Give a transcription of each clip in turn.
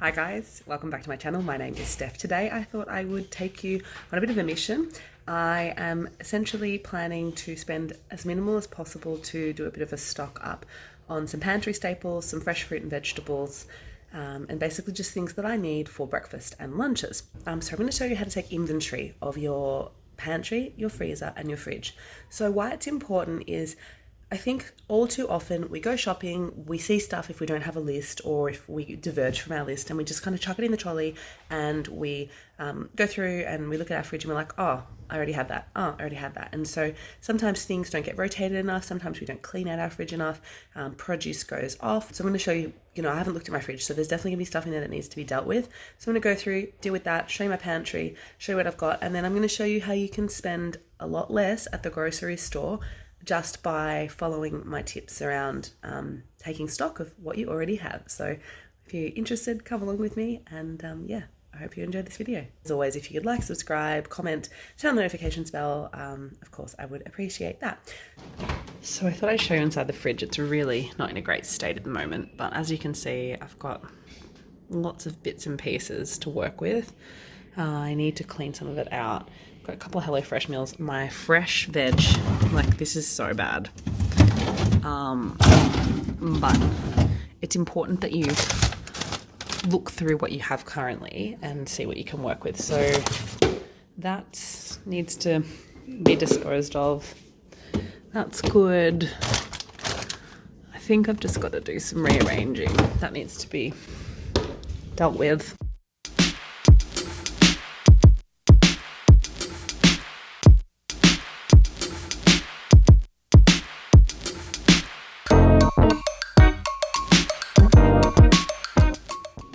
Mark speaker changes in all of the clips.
Speaker 1: Hi guys, welcome back to my channel. My name is Steph. Today I thought I would take you on a bit of a mission. I am essentially planning to spend as minimal as possible to do a bit of a stock up on some pantry staples, some fresh fruit and vegetables, and basically just things that I need for breakfast and lunches. So I'm going to show you how to take inventory of your pantry, your freezer and your fridge. So why it's important is I think all too often we go shopping, we see stuff if we don't have a list or if we diverge from our list and we just kind of chuck it in the trolley and we go through and we look at our fridge and we're like, oh, I already had that. Oh, I already had that. And so sometimes things don't get rotated enough. Sometimes we don't clean out our fridge enough. Produce goes off. So I'm going to show you, I haven't looked at my fridge, so there's definitely going to be stuff in there that needs to be dealt with. So I'm going to go through, deal with that, show you my pantry, show you what I've got, and then I'm going to show you how you can spend a lot less at the grocery store just by following my tips around taking stock of what you already have. So if you're interested, come along with me, and yeah, I hope you enjoyed this video. As always, if you could like, subscribe, comment, turn on the notifications bell, of course I would appreciate that. So I thought I'd show you inside the fridge. It's really not in a great state at the moment, but as you can see, I've got lots of bits and pieces to work with. I need to clean some of it out. Got a couple of HelloFresh meals. My fresh veg, like this is so bad. But it's important that you look through what you have currently and see what you can work with. So that needs to be disposed of. That's good. I think I've just got to do some rearranging. That needs to be dealt with.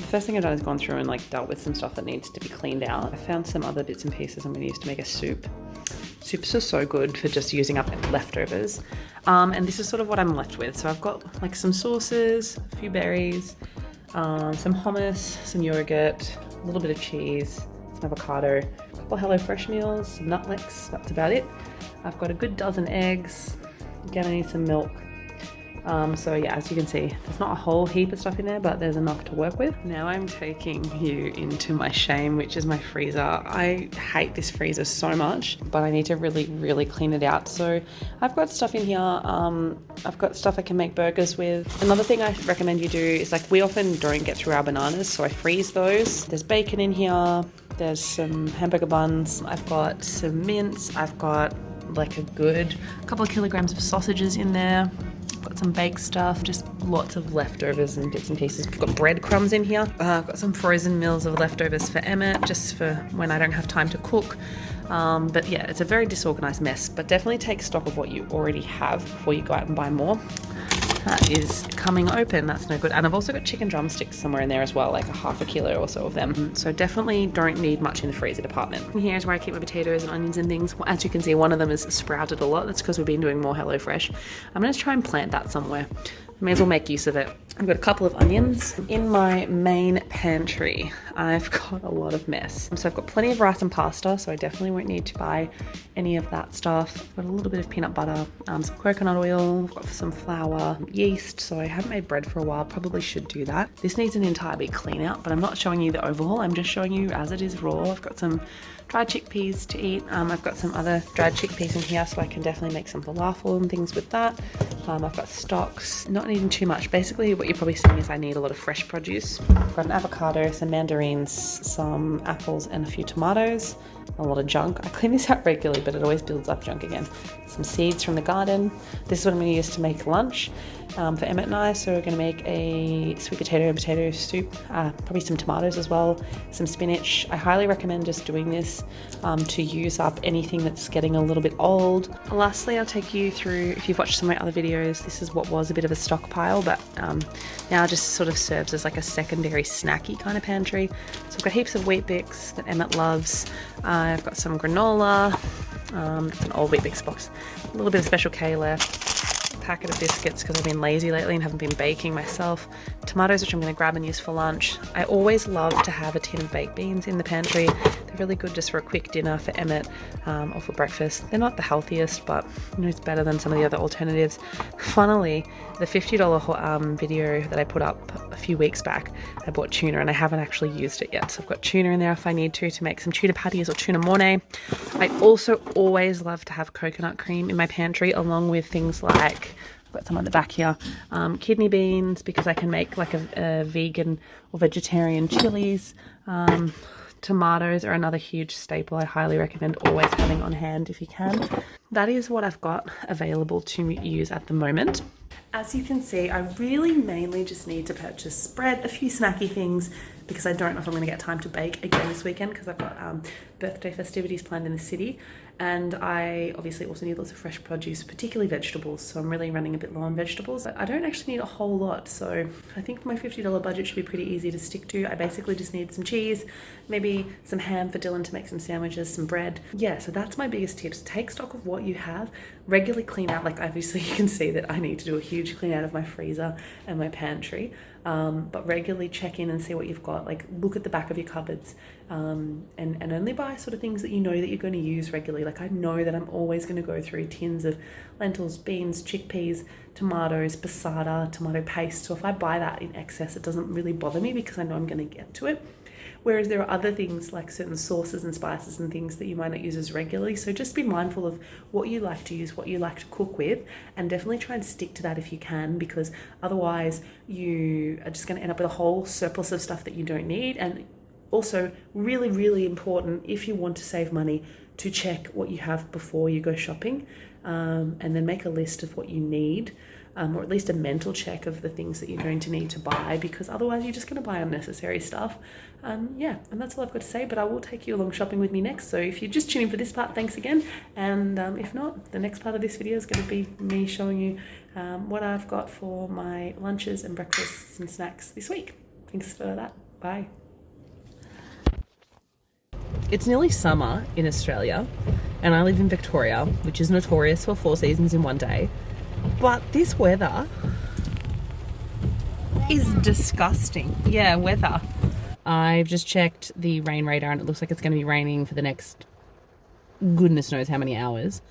Speaker 1: First thing I've done is gone through and dealt with some stuff that needs to be cleaned out. I found some other bits and pieces I'm going to use to make a soup. Soups are so good for just using up leftovers. And this is sort of what I'm left with. So I've got some sauces, a few berries, some hummus, some yogurt, a little bit of cheese, some avocado, a couple of HelloFresh meals, some Nutlix, that's about it. I've got a good dozen eggs. Again, I need some milk. So yeah, as you can see, there's not a whole heap of stuff in there, but there's enough to work with. Now I'm taking you into my shame, which is my freezer. I hate this freezer so much, but I need to really clean it out. So I've got stuff in here. I've got stuff I can make burgers with. Another thing I recommend you do is we often don't get through our bananas, so I freeze those. There's bacon in here. There's some hamburger buns. I've got some mince. I've got a good couple of kilograms of sausages in there. Got some baked stuff, just lots of leftovers and bits and pieces. I've got breadcrumbs in here. I've got some frozen meals of leftovers for Emmett, just for when I don't have time to cook. But yeah, it's a very disorganized mess, but definitely take stock of what you already have before you go out and buy more. That is coming open, that's no good. And I've also got chicken drumsticks somewhere in there as well, a half a kilo or so of them. So definitely don't need much in the freezer department. And here's where I keep my potatoes and onions and things. As you can see, one of them is sprouted a lot. That's because we've been doing more HelloFresh. I'm gonna try and plant that somewhere. May as well make use of it. I've got a couple of onions. In my main pantry, I've got a lot of mess. So I've got plenty of rice and pasta, so I definitely won't need to buy any of that stuff. I've got a little bit of peanut butter, some coconut oil, I've got some flour, yeast, so I haven't made bread for a while, probably should do that. This needs an entire big clean out, but I'm not showing you the overhaul, I'm just showing you as it is raw. I've got some dried chickpeas to eat. I've got some other dried chickpeas in here, so I can definitely make some falafel and things with that. I've got stocks, not needing too much. Basically what you're probably seeing is I need a lot of fresh produce. I've got an avocado, some mandarins, some apples and a few tomatoes, a lot of junk. I clean this out regularly, but it always builds up junk again. Some seeds from the garden. This is what I'm going to use to make lunch for Emmett and I. So we're going to make a sweet potato and potato soup, probably some tomatoes as well, some spinach. I highly recommend just doing this to use up anything that's getting a little bit old. Lastly, I'll take you through, if you've watched some of my other videos, this is what was a bit of a stockpile, but now just sort of serves as a secondary snacky kind of pantry. So I've got heaps of Wheat Bix that Emmett loves. I've got some granola. It's an old Wheat Bix box. A little bit of Special K left. A packet of biscuits because I've been lazy lately and haven't been baking myself. Tomatoes, which I'm going to grab and use for lunch. I always love to have a tin of baked beans in the pantry. They're really good just for a quick dinner for Emmett or for breakfast. They're not the healthiest, but you know, it's better than some of the other alternatives. Funnily, the $50 video that I put up a few weeks back, I bought tuna and I haven't actually used it yet. So I've got tuna in there if I need to make some tuna patties or tuna mornay. I also always love to have coconut cream in my pantry, along with things like, I've got some on the back here, kidney beans, because I can make like a vegan or vegetarian chilies. Tomatoes are another huge staple I highly recommend always having on hand if you can. That is what I've got available to use at the moment. As you can see, I really mainly just need to purchase bread, a few snacky things, because I don't know if I'm going to get time to bake again this weekend because I've got birthday festivities planned in the city, and I obviously also need lots of fresh produce, particularly vegetables, so I'm really running a bit low on vegetables. But I don't actually need a whole lot, so I think my $50 budget should be pretty easy to stick to. I basically just need some cheese, maybe some ham for Dylan to make some sandwiches, some bread. Yeah, so that's my biggest tips. Take stock of what you have, regularly clean out, like obviously you can see that I need to do a huge clean out of my freezer and my pantry, but regularly check in and see what you've got. Like look at the back of your cupboards, and only buy sort of things that you know that you're going to use regularly. Like I know that I'm always going to go through tins of lentils, beans, chickpeas, tomatoes, passata, tomato paste. So if I buy that in excess, it doesn't really bother me because I know I'm going to get to it. Whereas there are other things like certain sauces and spices and things that you might not use as regularly. So just be mindful of what you like to use, what you like to cook with, and definitely try and stick to that if you can, because otherwise you are just going to end up with a whole surplus of stuff that you don't need. And also really, really important, if you want to save money, to check what you have before you go shopping, and then make a list of what you need. Or at least a mental check of the things that you're going to need to buy, because otherwise you're just going to buy unnecessary stuff. Yeah, and that's all I've got to say, but I will take you along shopping with me next. So if you're just tuning for this part, thanks again. And if not, the next part of this video is going to be me showing you what I've got for my lunches and breakfasts and snacks this week. Thanks for that. Bye. It's nearly summer in Australia, and I live in Victoria, which is notorious for 4 seasons in one day. But this weather is disgusting. Yeah, weather. I've just checked the rain radar and it looks like it's going to be raining for the next goodness knows how many hours.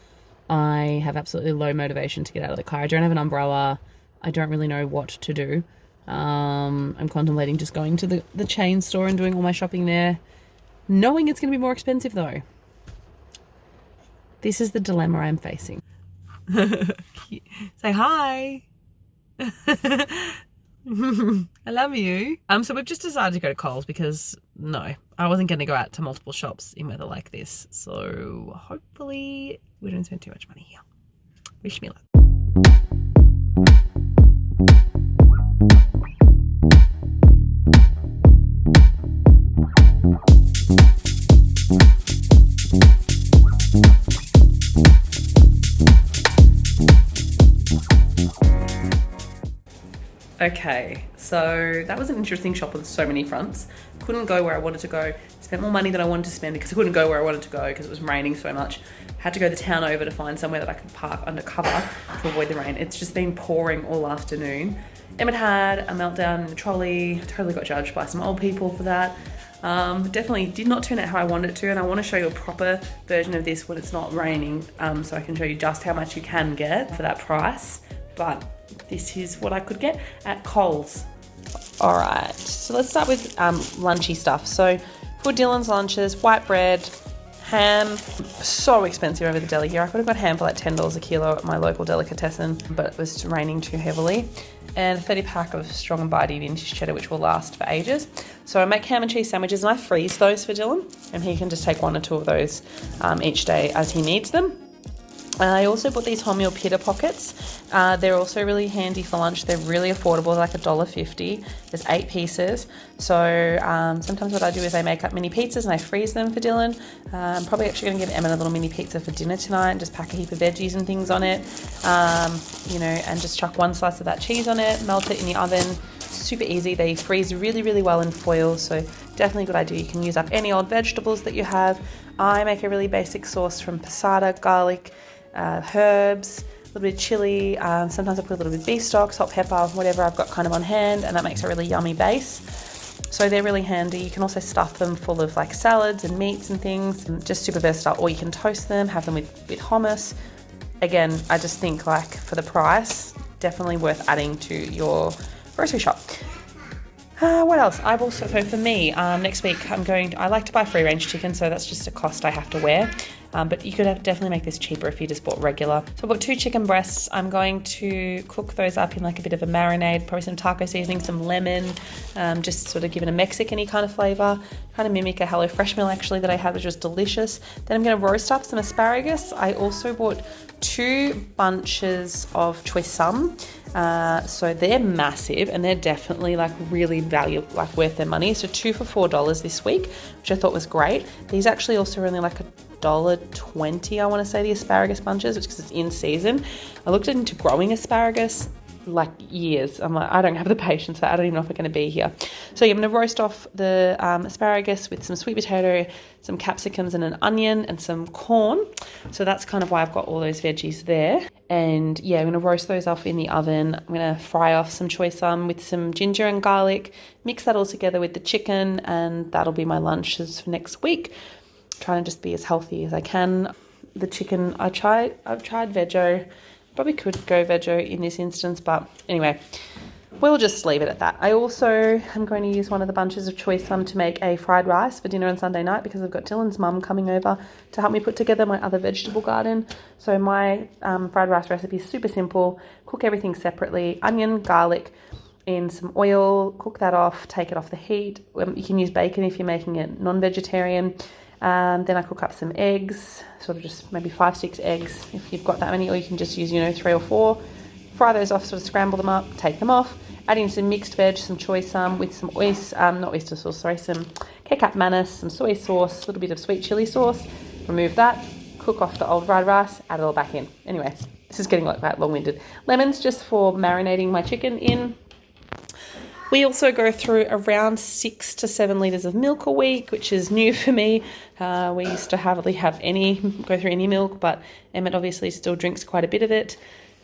Speaker 1: I have absolutely low motivation to get out of the car. I don't have an umbrella. I don't really know what to do. I'm contemplating just going to the chain store and doing all my shopping there, knowing it's going to be more expensive though. This is the dilemma I'm facing. Say hi. I love you. So we've just decided to go to Coles because no, I wasn't going to go out to multiple shops in weather like this. So hopefully we don't spend too much money here. Wish me luck. Okay, so that was an interesting shop on so many fronts. Couldn't go where I wanted to go. Spent more money than I wanted to spend because I couldn't go where I wanted to go because it was raining so much. Had to go the town over to find somewhere that I could park under cover to avoid the rain. It's just been pouring all afternoon. Emmett had a meltdown in the trolley. Totally got judged by some old people for that. Definitely did not turn out how I wanted it to, and I want to show you a proper version of this when it's not raining, so I can show you just how much you can get for that price. But this is what I could get at Coles. All right, so let's start with lunchy stuff. So for Dylan's lunches, white bread, ham, so expensive over the deli here. I could have got ham for like $10 a kilo at my local delicatessen, but it was raining too heavily. And a 30 pack of strong and bitey vintage cheddar, which will last for ages. So I make ham and cheese sandwiches and I freeze those for Dylan, and he can just take 1 or 2 of those each day as he needs them. I also bought these wholemeal pita pockets. They're also really handy for lunch. They're really affordable, like $1.50. There's 8 pieces. So sometimes what I do is I make up mini pizzas and I freeze them for Dylan. I'm probably actually going to give Emma a little mini pizza for dinner tonight and just pack a heap of veggies and things on it, and just chuck 1 slice of that cheese on it, melt it in the oven. Super easy. They freeze really, really well in foil, so definitely a good idea. You can use up any old vegetables that you have. I make a really basic sauce from passata, garlic, herbs, a little bit of chili, sometimes I put a little bit of beef stock, salt, pepper, whatever I've got kind of on hand, and that makes a really yummy base. So they're really handy. You can also stuff them full of like salads and meats and things, and just super versatile. Or you can toast them, have them with hummus. Again, I just think like for the price, definitely worth adding to your grocery shop. What else? I've also, so for me, next week I like to buy free range chicken, so that's just a cost I have to wear. But you could definitely make this cheaper if you just bought regular. So I've got 2 chicken breasts. I'm going to cook those up in like a bit of a marinade, probably some taco seasoning, some lemon, just sort of give it a Mexican-y kind of flavour, kind of mimic a HelloFresh meal actually that I had, which was delicious. Then I'm going to roast up some asparagus. I also bought 2 bunches of choy sum. So they're massive and they're definitely like really valuable, like worth their money. So 2 for $4 this week, which I thought was great. These actually also are only like $1.20, I want to say, the asparagus bunches, which because it's in season. I looked into growing asparagus like years. I'm like, I don't have the patience for it. I don't even know if we're going to be here. So yeah, I'm going to roast off the asparagus with some sweet potato, some capsicums and an onion and some corn. So that's kind of why I've got all those veggies there. And yeah, I'm going to roast those off in the oven. I'm going to fry off some choy sum with some ginger and garlic, mix that all together with the chicken, and that'll be my lunches for next week. Trying to just be as healthy as I can. The chicken, I've tried veggie. Probably could go veggie in this instance, but anyway, we'll just leave it at that. I also am going to use one of the bunches of choy sum to make a fried rice for dinner on Sunday night because I've got Dylan's mum coming over to help me put together my other vegetable garden. So my fried rice recipe is super simple. Cook everything separately. Onion, garlic, in some oil. Cook that off. Take it off the heat. You can use bacon if you're making it non-vegetarian. Then I cook up some eggs, sort of just maybe 5-6 eggs if you've got that many, or you can just use 3 or 4. Fry those off, sort of scramble them up, take them off, add in some mixed veg, some choy sum with some some kecap manis, some soy sauce, a little bit of sweet chili sauce. Remove that, cook off the old fried rice, add it all back in. Anyway, this is getting like that long-winded. Lemons just for marinating my chicken in. We also go through around 6 to 7 litres of milk a week, which is new for me. We used to hardly go through any milk, but Emmett obviously still drinks quite a bit of it.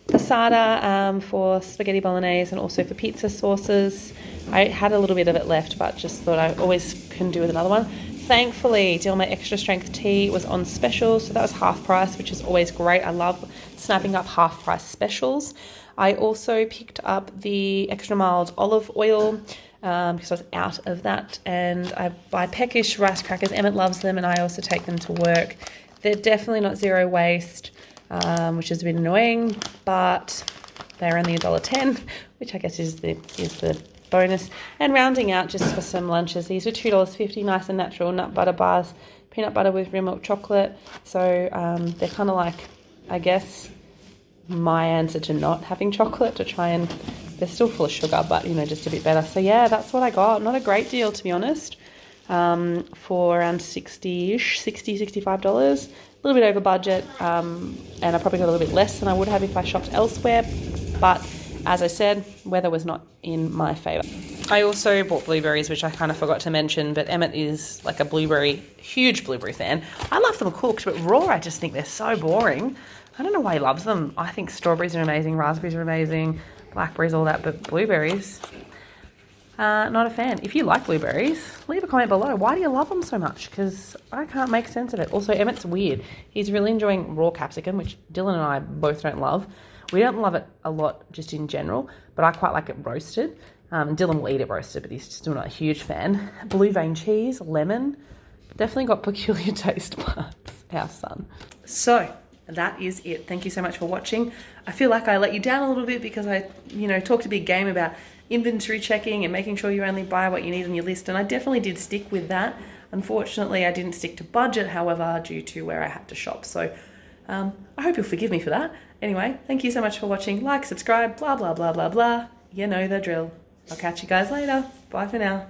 Speaker 1: Passata for spaghetti bolognese and also for pizza sauces. I had a little bit of it left, but just thought I always can do with another one. Thankfully, my extra strength tea was on special, so that was half price, which is always great. I love snapping up half price specials. I also picked up the extra mild olive oil because I was out of that, and I buy Peckish rice crackers. Emmett loves them, and I also take them to work. They're definitely not zero waste, which is a bit annoying, but they're only $1.10, which I guess is the bonus. And rounding out just for some lunches, these were $2.50, nice and natural nut butter bars, peanut butter with real milk chocolate. So they're kind of like, I guess, my answer to not having chocolate, to try and, they're still full of sugar, but just a bit better. So yeah, that's what I got. Not a great deal, to be honest, for around $60-ish, $65, a little bit over budget, and I probably got a little bit less than I would have if I shopped elsewhere, but as I said, weather was not in my favour. I also bought blueberries, which I kind of forgot to mention, but Emmett is like a huge blueberry fan. I love them cooked, but raw, I just think they're so boring. I don't know why he loves them. I think strawberries are amazing, raspberries are amazing, blackberries, all that, but blueberries, not a fan. If you like blueberries, leave a comment below. Why do you love them so much? Because I can't make sense of it. Also, Emmett's weird. He's really enjoying raw capsicum, which Dylan and I both don't love. We don't love it a lot just in general, but I quite like it roasted. Dylan will eat it roasted, but he's still not a huge fan. Blue vein cheese, lemon, definitely got peculiar taste buds, our son. So that is it. Thank you so much for watching. I feel like I let you down a little bit because I, talked a big game about inventory checking and making sure you only buy what you need on your list, and I definitely did stick with that. Unfortunately, I didn't stick to budget, however, due to where I had to shop. So I hope you'll forgive me for that. Anyway, thank you so much for watching. Like, subscribe, blah, blah, blah, blah, blah. You know the drill. I'll catch you guys later. Bye for now.